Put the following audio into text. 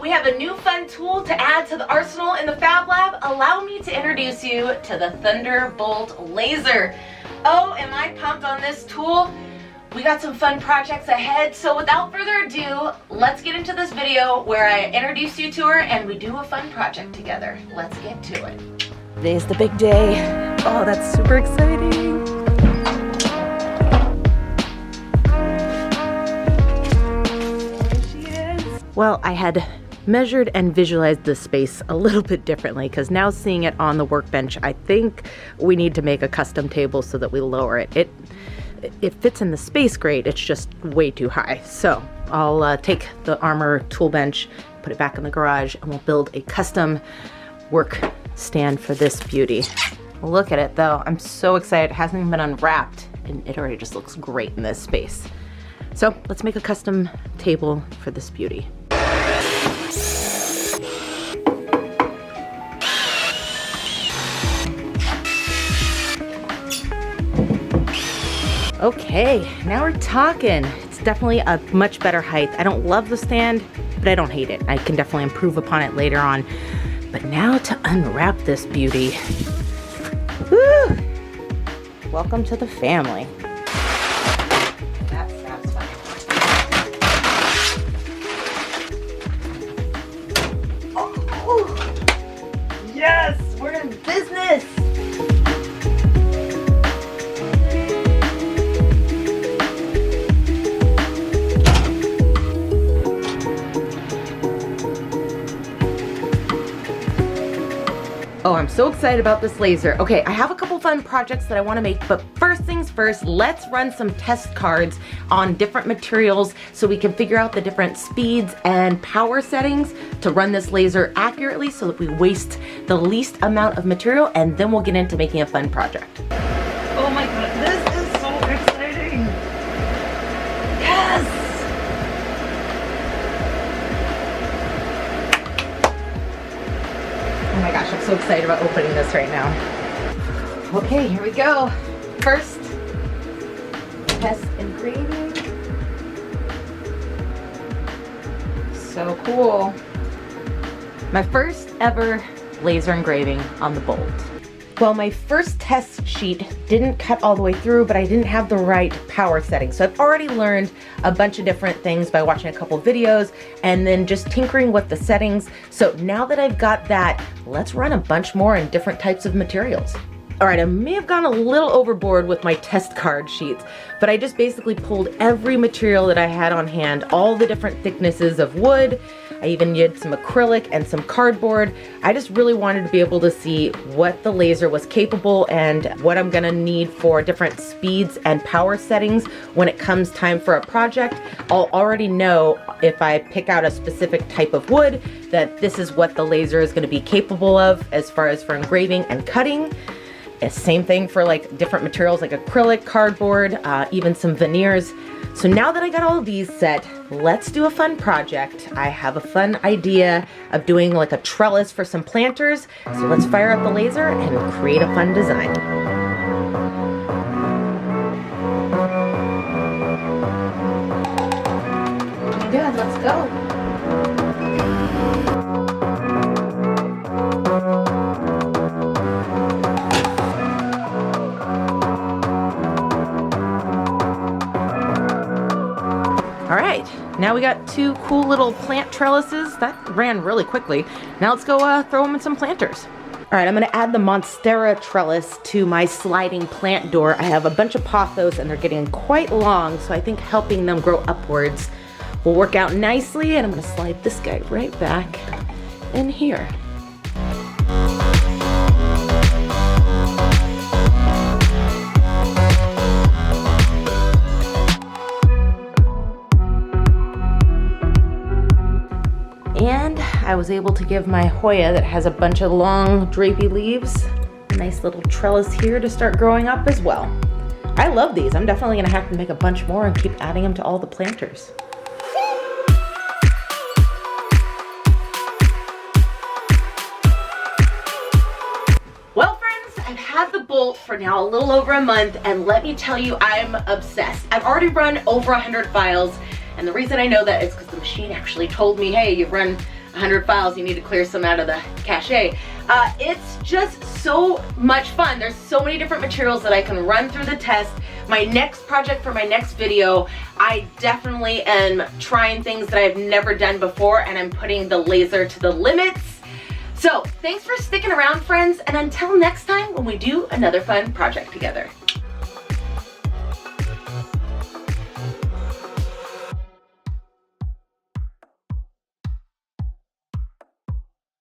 we have a new fun tool to add to the arsenal in the Fab Lab. Allow me to introduce you to the Thunderbolt laser. Oh, am I pumped on this tool? We got some fun projects ahead, so without further ado, let's get into this video where I introduce you to her and we do a fun project together. Let's get to it. Today's the big day. Oh, that's super exciting. There she is. Well, I had measured and visualized this space a little bit differently because now seeing it on the workbench, I think we need to make a custom table so that we lower it. It fits in the space great, it's just way too high. So I'll take the Armor tool bench, put it back in the garage, and we'll build a custom work stand for this beauty. Look at it though, I'm so excited. It hasn't even been unwrapped and it already just looks great in this space. So let's make a custom table for this beauty. Okay, now we're talking. It's definitely a much better height. I don't love the stand, but I don't hate it. I can definitely improve upon it later on. But now to unwrap this beauty. Woo! Welcome to the family. That's satisfying. Oh, yes, we're in business. Oh, I'm so excited about this laser. Okay, I have a couple fun projects that I want to make, but first things first, let's run some test cards on different materials so we can figure out the different speeds and power settings to run this laser accurately so that we waste the least amount of material, and then we'll get into making a fun project. Oh my god, this is so exciting! Yes! Oh my gosh, I'm so excited about opening this right now. Okay, here we go. First, test engraving. So cool. My first ever laser engraving on the Bolt. Well, my first test sheet didn't cut all the way through, but I didn't have the right power setting. So I've already learned a bunch of different things by watching a couple videos and then just tinkering with the settings. So now that I've got that, let's run a bunch more in different types of materials. All right, I may have gone a little overboard with my test card sheets, but I just basically pulled every material that I had on hand, all the different thicknesses of wood. I even did some acrylic and some cardboard. I just really wanted to be able to see what the laser was capable and what I'm gonna need for different speeds and power settings when it comes time for a project. I'll already know if I pick out a specific type of wood that this is what the laser is gonna be capable of as far as for engraving and cutting. Same thing for like different materials like acrylic, cardboard, even some veneers. So now that I got all of these set, let's do a fun project. I have a fun idea of doing like a trellis for some planters. So let's fire up the laser and create a fun design. Good, let's go. All right, now we got two cool little plant trellises. That ran really quickly. Now let's go throw them in some planters. All right, I'm gonna add the Monstera trellis to my sliding plant door. I have a bunch of pothos and they're getting quite long, so I think helping them grow upwards will work out nicely. And I'm gonna slide this guy right back in here. And I was able to give my Hoya that has a bunch of long drapey leaves a nice little trellis here to start growing up as well. I love these. I'm definitely gonna have to make a bunch more and keep adding them to all the planters. Well friends, I've had the Bolt for now a little over a month, and let me tell you, I'm obsessed. I've already run over 100 files. And the reason I know that is because the machine actually told me, hey, you've run 100 files, you need to clear some out of the cache. It's just so much fun. There's so many different materials that I can run through the test. My next project for my next video, I definitely am trying things that I've never done before, and I'm putting the laser to the limits. So thanks for sticking around, friends, and until next time when we do another fun project together.